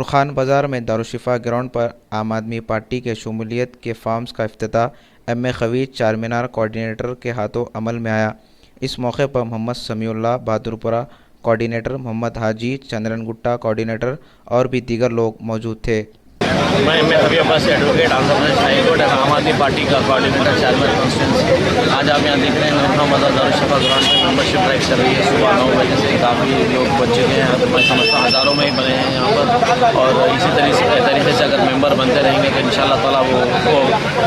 नूरखान बाज़ार में दारुशिफा ग्राउंड पर आम आदमी पार्टी के शमूलियत के फार्म्स का इफ्तिताह एम ए खवीज चारमीनार कोऑर्डिनेटर के हाथों अमल में आया। इस मौके पर मोहम्मद समीउल्लाह बहादुरपुरा कोऑर्डिनेटर, मोहम्मद हाजी चंद्रनगुट्टा कोऑर्डिनेटर और भी दीगर लोग मौजूद थे। मैं Abbas advocate Andhra Pradesh high court और आम आदमी पार्टी का कोऑर्डिनेटर चारमीनार कॉन्स्टिट्यूंसी। आज आप यहाँ देख रहे हैं नूरखान बाज़ार दारुशिफा ग्राउंड में मेंबरशिप ड्राइव चल रही है। सुबह 9 बजे से काफ़ी लोग पहुँच चुके हैं। मैं समझता हूँ हज़ारों में ही बने हैं यहाँ पर, और इसी तरीके से अगर मेंबर बनते रहेंगे तो इंशाअल्लाह ताला वो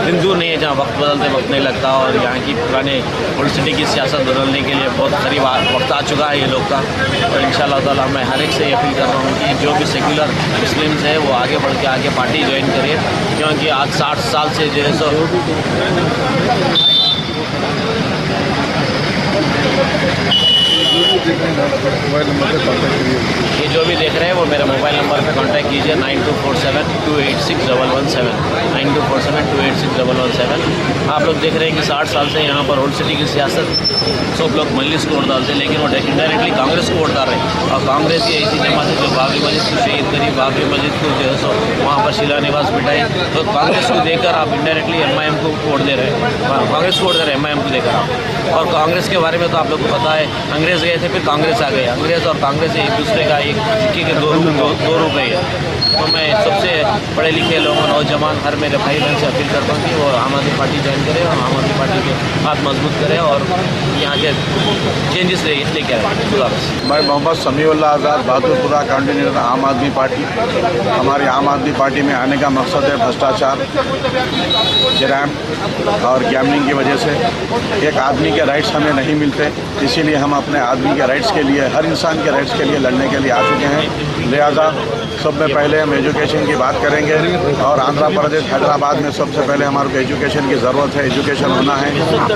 दिन दूर नहीं है जहाँ वक्त बदलते वक्त नहीं लगता, और यहाँ की पुराने ओल्ड सिटी की सियासत बदलने के लिए बहुत करीब वक्त आ चुका है ये लोग का। और इंशाअल्लाह ताला मैं हर एक से ये अपील कर रहा हूँ कि जो भी सेक्युलर मुस्लिम्स है वो आगे बढ़ के आगे पार्टी ज्वाइन करिए, क्योंकि आज 60 साल से जो है सो ये जो भी देख रहे हैं वो मेरे मोबाइल नंबर पे कांटेक्ट कीजिए 9247286117 9247286117। आप लोग देख रहे हैं कि 60 साल से यहाँ पर ओल्ड सिटी की सियासत सब लोग मजलिस को वोट डालते हैं, लेकिन वो इनडायरेक्टली कांग्रेस को वोट डाल रहे हैं। और कांग्रेस की ऐसी जमात है जो बाबरी मस्जिद को शहीद करी, बाबरी मस्जिद को जो है सो वहाँ पर शिलान्यास बिठाई, तो कांग्रेस को देकर आप इंडायरेक्टली एमआईएम को वोट दे रहे हैं, कांग्रेस को वोट दे रहे हैं एमआईएम को देकर आप। और कांग्रेस के बारे में तो आप लोग को पता है, अंग्रेज़ गए थे फिर कांग्रेस आ गए। अंग्रेज़ और कांग्रेस एक दूसरे का एक सिक्के के दो रूप है। तो मैं सबसे पढ़े लिखे लोगों, नौजवान, हर मेरे भाई बहन से अपील करता हूँ कि वो आम आदमी पार्टी ज्वाइन करें और आम आदमी पार्टी के हाथ मजबूत करें और यहाँ के चेंजेस लेके आए। मैं मोहम्मद समीउल्लाह आज़ाद बहादुरपुरा कोऑर्डिनेटर आम आदमी पार्टी। हमारी आम आदमी पार्टी में आने का मकसद है भ्रष्टाचार, जराइम और गैम्बलिंग की वजह से एक आदमी के राइट्स हमें नहीं मिलते, इसीलिए हम अपने आदमी के राइट्स के लिए, हर इंसान के राइट्स के लिए लड़ने के लिए आ चुके हैं। लिहाजा सब में पहले हम एजुकेशन की बात करेंगे, और आंध्र प्रदेश हैदराबाद में सबसे पहले हमारे को एजुकेशन की ज़रूरत है। एजुकेशन होना है,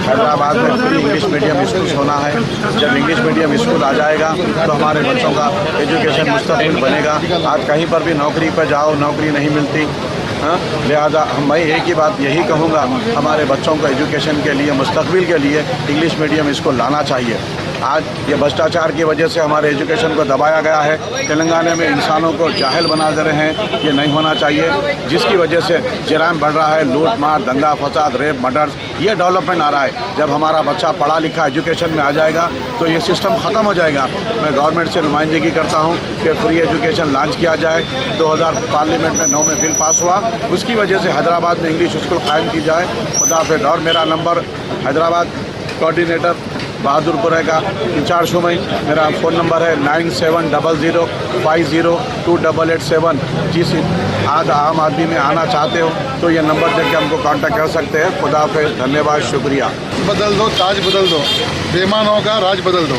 हैदराबाद में फ्री इंग्लिश मीडियम स्कूल होना है। जब इंग्लिश मीडियम स्कूल आ जाएगा तो हमारे बच्चों का एजुकेशन मुस्तक़बिल बनेगा। आज कहीं पर भी नौकरी पर जाओ, नौकरी नहीं मिलती। लिहाजा मैं एक ही बात यही कहूँगा, हमारे बच्चों को एजुकेशन के लिए, मुस्तक़बिल के लिए इंग्लिश मीडियम स्कूल लाना चाहिए। आज ये भ्रष्टाचार की वजह से हमारे एजुकेशन को दबाया गया है। तेलंगाना में इंसानों को जाहिल बना दे रहे हैं, ये नहीं होना चाहिए, जिसकी वजह से जराइम बढ़ रहा है, लूट मार, दंगा फसाद, रेप, मर्डर्स, ये डेवलपमेंट आ रहा है। जब हमारा बच्चा पढ़ा लिखा एजुकेशन में आ जाएगा तो ये सिस्टम ख़त्म हो जाएगा। मैं गवर्नमेंट से नुमाइंदगी करता हूँ कि फ्री एजुकेशन लॉन्च किया जाए। 2000 पार्लियामेंट में 9 में बिल पास हुआ, उसकी वजह से हैदराबाद में इंग्लिश स्कूल कायम की जाए। खुदाफिज़। और मेरा नंबर हैदराबाद कोऑर्डिनेटर बहादुरपुरा का इंचार्ज हूँ मैं। मेरा फ़ोन नंबर है 9700502887। जिस आज आम आदमी में आना चाहते हो तो ये नंबर देके हमको कांटेक्ट कर सकते हैं। खुदा हाफ़िज़, धन्यवाद, शुक्रिया। बदल दो ताज बदल दो, बेईमानों का राज बदल दो,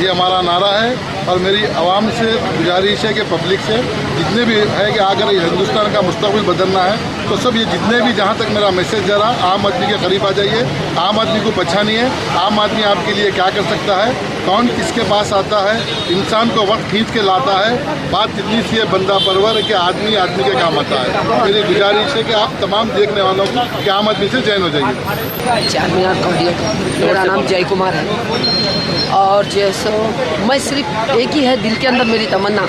ये हमारा नारा है। और मेरी आवाम से गुजारिश है कि पब्लिक से जितने भी है कि अगर हिंदुस्तान का मुस्तक़बिल बदलना है तो सब ये जितने भी, जहाँ तक मेरा मैसेज जा रहा, आम आदमी के करीब आ जाइए, आम आदमी को पहचानिए। आम आदमी आपके लिए क्या कर सकता है, कौन किसके पास आता है, इंसान को वक्त खींच के लाता है। बात इतनी सी है बंदा परवर कि आदमी आदमी के काम आता है। मेरी गुजारिश है कि आप तमाम देखने वालों को कि आम आदमी से जॉइन हो जाइए। चारमीनार कोऑर्डिनेटर, मेरा नाम जय कुमार है। और जैसो मैं सिर्फ एक ही है दिल के अंदर मेरी तमन्ना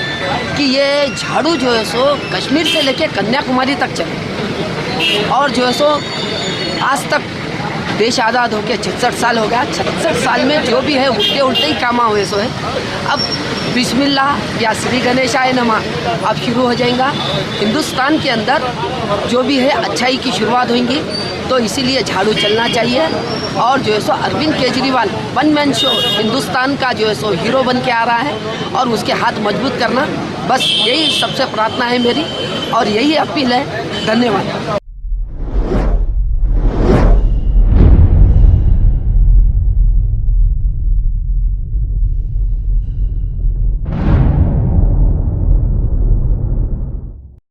कि ये झाड़ू जो है सो कश्मीर से लेके कन्याकुमारी तक चले। और जो है सो आज तक देश आज़ाद होकर 66 साल हो गया। 66 साल में जो भी है उल्टे उल्टे ही काम हुए सो है। अब बिस्मिल्लाह या श्री गणेशाय नमः अब शुरू हो जाएगा। हिंदुस्तान के अंदर जो भी है अच्छाई की शुरुआत होंगी, तो इसीलिए झाड़ू चलना चाहिए। और जो है सो Arvind Kejriwal one man show Hindustan का जो है सो हीरो बन के आ रहा है, और उसके हाथ मजबूत करना, बस यही सबसे प्रार्थना है मेरी और यही अपील है। धन्यवाद।